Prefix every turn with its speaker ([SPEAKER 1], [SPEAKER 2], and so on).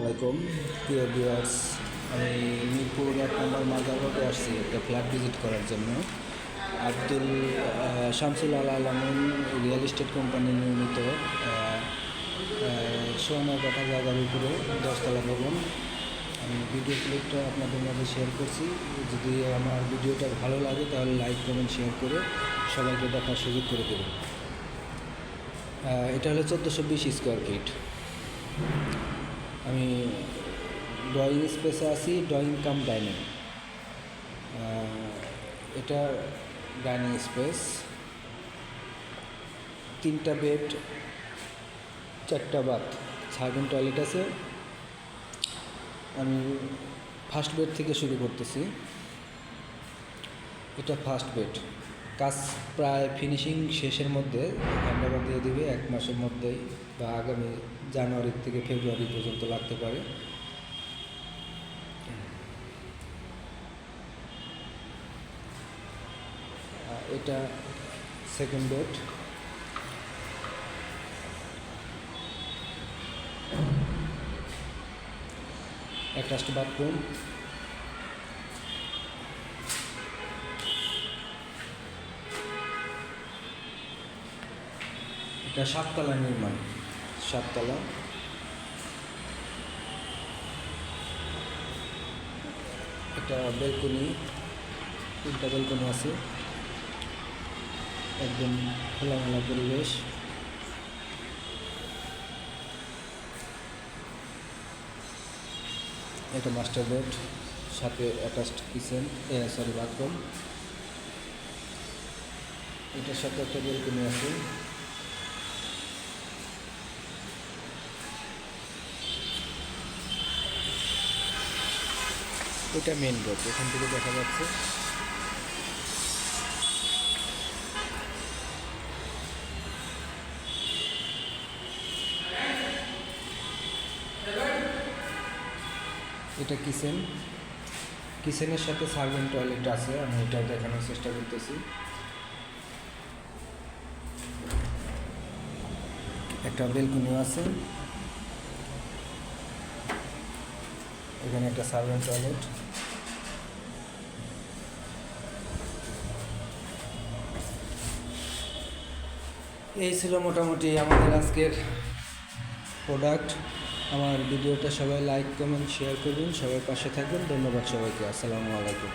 [SPEAKER 1] আলাইকুম প্রিয় ভিউয়ার্স। আমি মিরপুর 1 নম্বর মাজার রোডে আসছি একটা ফ্ল্যাট ভিজিট করার জন্য। আব্দুল শামসুল আলামিন রিয়েল এস্টেট কোম্পানি নির্মিত 94 কাঠা জায়গার উপরে 10তলা ভবন। আমি ভিডিও ক্লিপটা আপনাদের মাঝে শেয়ার করছি। যদি আমার ভিডিওটা ভালো লাগে তাহলে লাইক কমেন্ট শেয়ার করে সবাইকে দেখার সুযোগ করে দেবেন। এটা হলো 1420 স্কোয়ার ফিট। আমি ড্রয়িং স্পেসে আছি, ড্রয়িং কাম ডাইনিং। এটা ডাইনিং স্পেস, 3টা বেড, 4টা বাথ, সার্ভেন্ট টয়লেট আছে। আমি ফার্স্ট বেড থেকে শুরু করতেছি। এটা ফার্স্ট বেড, কাজ প্রায় ফিনিশিং শেষের মধ্যে, হ্যান্ডওভার দিয়ে দিবে 1 মাসের মধ্যেই, বা আগামী জানুয়ারি থেকে ফেব্রুয়ারি পর্যন্ত লাগতে পারে। এটা সেকেন্ড বেড, অ্যাটাচড বাথরুম। এটা 7তলা নির্মাণ, 7তলা। এটা বেলকনি, 3টা বেলকনি আছে, একদম খোলামেলা পরিবেশ। এটা মাস্টার বেড, সাথে অ্যাটাচড কিচেন, বাথরুম। এটার সাথে একটা বেলকনি আছে। এটা মেন রোড, এখান থেকে দেখা যাচ্ছে। এটা কিচেন, কিচেনের সাথে সার্ভেন্ট টয়লেট আছে। আমি এটা দেখানোর চেষ্টা করতেছি। একটা বেলকনিও আছে, এখানে একটা সার্ভেন্ট টয়লেট। এই ছিল মোটামুটি আমাদের আজকের প্রোডাক্ট। আমার ভিডিওটা সবাই লাইক কমেন্ট শেয়ার করবেন, সবাই পাশে থাকবেন। ধন্যবাদ সবাইকে। আসসালামু আলাইকুম।